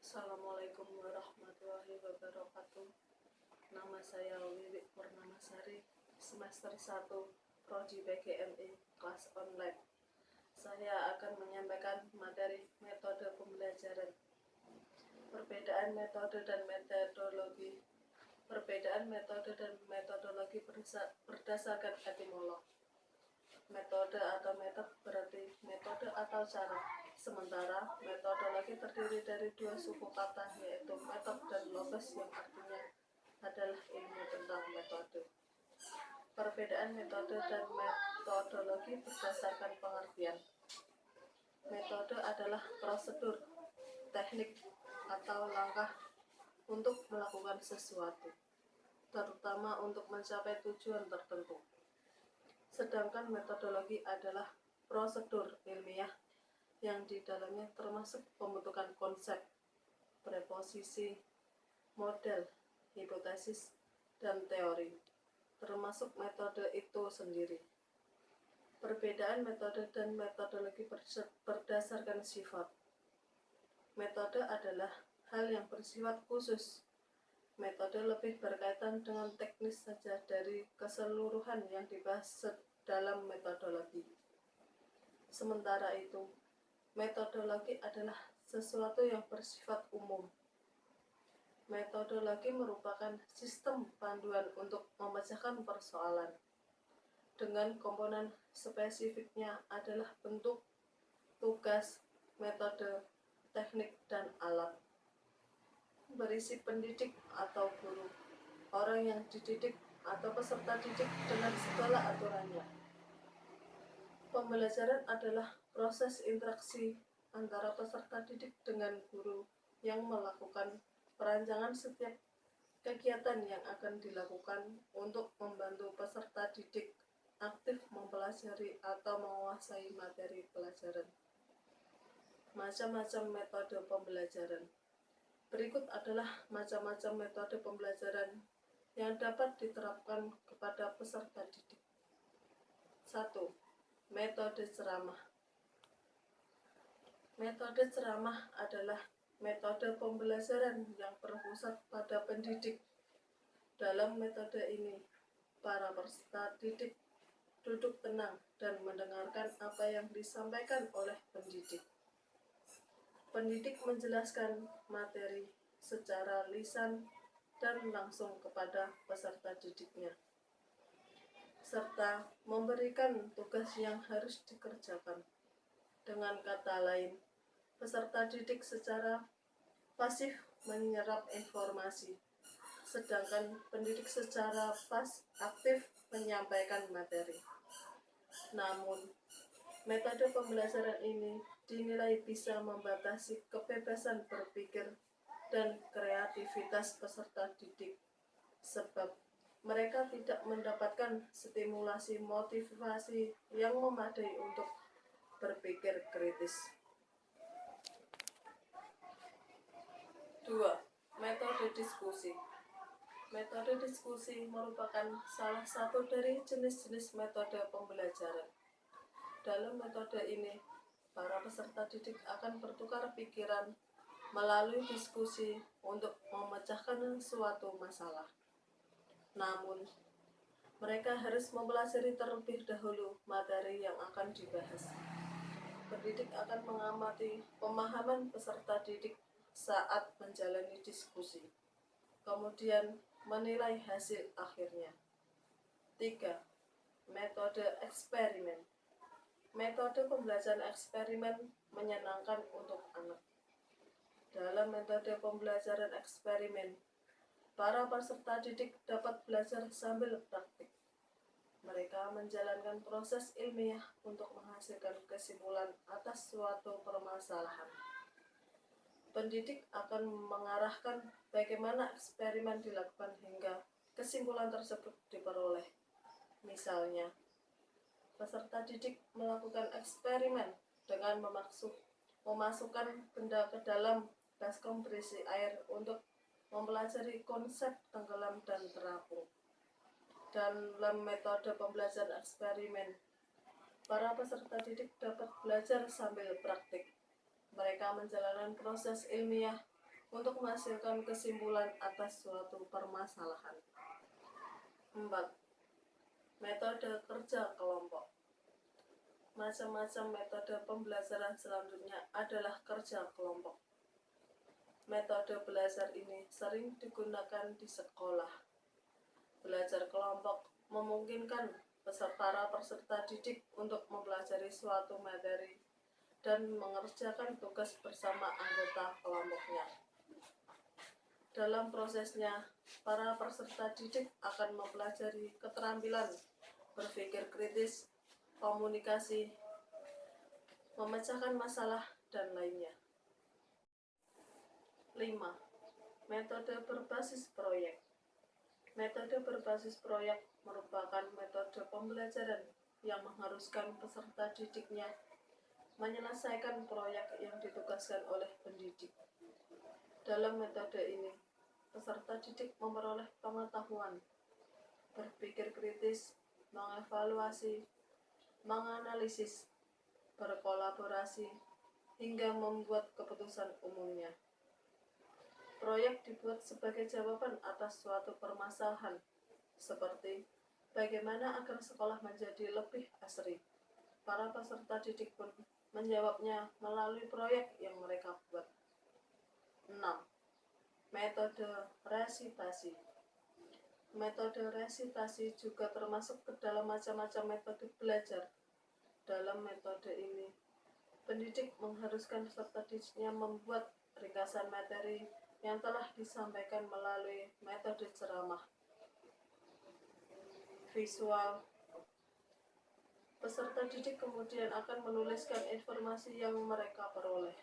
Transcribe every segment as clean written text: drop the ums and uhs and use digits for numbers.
Assalamualaikum warahmatullahi wabarakatuh. Nama saya Wiwi Purnamasari, semester 1, Prodi PGMI, kelas online. Saya akan menyampaikan materi metode pembelajaran. Perbedaan metode dan metodologi. Perbedaan metode dan metodologi berdasarkan etimolog. Metode atau metode berarti metode atau cara, sementara metodologi terdiri dari dua suku kata, yaitu metode dan logos, yang artinya adalah ilmu tentang metode. Perbedaan metode dan metodologi berdasarkan pengertian. Metode adalah prosedur, teknik, atau langkah untuk melakukan sesuatu, terutama untuk mencapai tujuan tertentu. Sedangkan metodologi adalah prosedur ilmiah yang di dalamnya termasuk pembentukan konsep, preposisi, model, hipotesis, dan teori, termasuk metode itu sendiri. Perbedaan metode dan metodologi berdasarkan sifat. Metode adalah hal yang bersifat khusus. Metode lebih berkaitan dengan teknis saja dari keseluruhan yang dibahas dalam metodologi. Sementara itu, metodologi adalah sesuatu yang bersifat umum. Metodologi merupakan sistem panduan untuk memecahkan persoalan, dengan komponen spesifiknya adalah bentuk, tugas, metode, teknik, dan alat. Berisi pendidik atau guru, orang yang dididik atau peserta didik dengan segala aturannya. Pembelajaran adalah proses interaksi antara peserta didik dengan guru yang melakukan perancangan setiap kegiatan yang akan dilakukan untuk membantu peserta didik aktif mempelajari atau menguasai materi pelajaran. Macam-macam metode pembelajaran. Berikut adalah macam-macam metode pembelajaran yang dapat diterapkan kepada peserta didik. 1. Metode ceramah. Metode ceramah adalah metode pembelajaran yang berpusat pada pendidik. Dalam metode ini, para peserta didik duduk tenang dan mendengarkan apa yang disampaikan oleh pendidik. Pendidik menjelaskan materi secara lisan dan langsung kepada peserta didiknya, serta memberikan tugas yang harus dikerjakan. Dengan kata lain, peserta didik secara pasif menyerap informasi, sedangkan pendidik secara aktif menyampaikan materi. Namun, metode pembelajaran ini dinilai bisa membatasi kebebasan berpikir dan kreativitas peserta didik, sebab mereka tidak mendapatkan stimulasi motivasi yang memadai untuk berpikir kritis. 2. Metode diskusi. Metode diskusi merupakan salah satu dari jenis-jenis metode pembelajaran. Dalam metode ini, para peserta didik akan bertukar pikiran melalui diskusi untuk memecahkan suatu masalah. Namun, mereka harus mempelajari terlebih dahulu materi yang akan dibahas. Pendidik akan mengamati pemahaman peserta didik saat menjalani diskusi, kemudian menilai hasil akhirnya. 3. Metode eksperimen. Metode pembelajaran eksperimen menyenangkan untuk anak. Dalam metode pembelajaran eksperimen, para peserta didik dapat belajar sambil praktik. Mereka menjalankan proses ilmiah untuk menghasilkan kesimpulan atas suatu permasalahan. Pendidik akan mengarahkan bagaimana eksperimen dilakukan hingga kesimpulan tersebut diperoleh. Misalnya, peserta didik melakukan eksperimen dengan memasukkan benda ke dalam baskom berisi air untuk mempelajari konsep tenggelam dan terapung. Dalam metode pembelajaran eksperimen, para peserta didik dapat belajar sambil praktik. Mereka menjalankan proses ilmiah untuk menghasilkan kesimpulan atas suatu permasalahan. 4. Metode kerja kelompok. Macam-macam metode pembelajaran selanjutnya adalah kerja kelompok. Metode belajar ini sering digunakan di sekolah. Belajar kelompok memungkinkan para peserta didik untuk mempelajari suatu materi dan mengerjakan tugas bersama anggota kelompoknya. Dalam prosesnya, para peserta didik akan mempelajari keterampilan berpikir kritis, komunikasi, memecahkan masalah, dan lainnya. 5. Metode berbasis proyek. Metode berbasis proyek merupakan metode pembelajaran yang mengharuskan peserta didiknya menyelesaikan proyek yang ditugaskan oleh pendidik. Dalam metode ini, peserta didik memperoleh pengetahuan, berpikir kritis, mengevaluasi, menganalisis, berkolaborasi, hingga membuat keputusan umumnya. Proyek dibuat sebagai jawaban atas suatu permasalahan, seperti bagaimana agar sekolah menjadi lebih asri. Para peserta didik pun menjawabnya melalui proyek yang mereka buat. 6. Metode resitasi. Metode resitasi juga termasuk ke dalam macam-macam metode belajar. Dalam metode ini, pendidik mengharuskan peserta didiknya membuat ringkasan materi yang telah disampaikan melalui metode ceramah visual. Peserta didik kemudian akan menuliskan informasi yang mereka peroleh,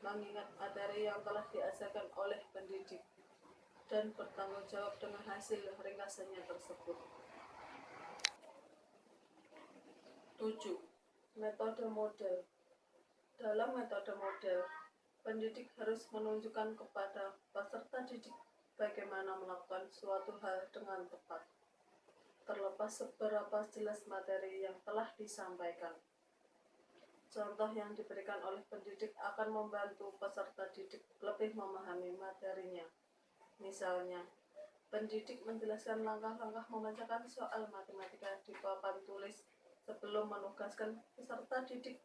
mengingat materi yang telah diajarkan oleh pendidik, dan bertanggung jawab dengan hasil ringkasannya tersebut. 7. Metode model. Dalam metode model, pendidik harus menunjukkan kepada peserta didik bagaimana melakukan suatu hal dengan tepat, terlepas seberapa jelas materi yang telah disampaikan. Contoh yang diberikan oleh pendidik akan membantu peserta didik lebih memahami materinya. Misalnya, pendidik menjelaskan langkah-langkah memecahkan soal matematika di papan tulis sebelum menugaskan peserta didik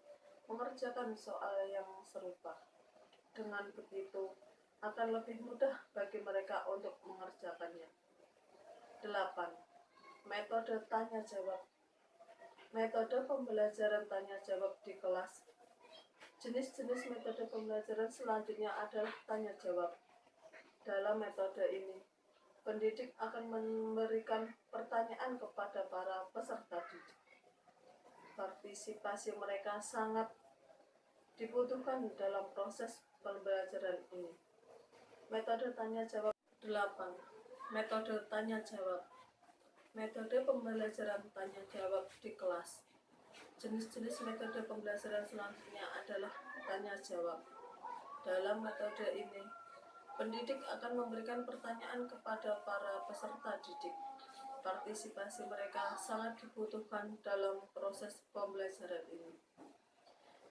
mengerjakan soal yang serupa. Dengan begitu, akan lebih mudah bagi mereka untuk mengerjakannya. 8. Metode tanya-jawab. Metode pembelajaran tanya-jawab di kelas. Jenis-jenis metode pembelajaran selanjutnya adalah tanya-jawab. Dalam metode ini, pendidik akan memberikan pertanyaan kepada para peserta didik. Partisipasi mereka sangat dibutuhkan dalam proses pembelajaran ini. Metode tanya-jawab. 8. Metode tanya-jawab. Metode pembelajaran tanya-jawab di kelas. Jenis-jenis metode pembelajaran selanjutnya adalah tanya-jawab. Dalam metode ini, pendidik akan memberikan pertanyaan kepada para peserta didik. Partisipasi mereka sangat dibutuhkan dalam proses pembelajaran ini.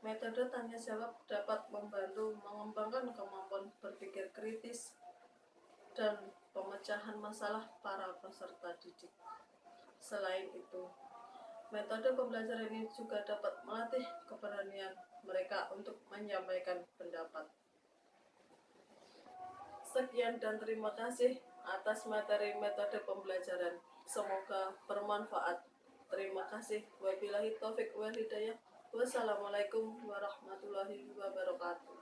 Metode tanya-jawab dapat membantu mengembangkan kemampuan berpikir kritis dan pemecahan masalah para peserta didik. Selain itu, metode pembelajaran ini juga dapat melatih keberanian mereka untuk menyampaikan pendapat. Sekian dan terima kasih atas materi metode pembelajaran. Semoga bermanfaat. Terima kasih. Wabillahi taufik wal hidayah. Wassalamualaikum warahmatullahi wabarakatuh.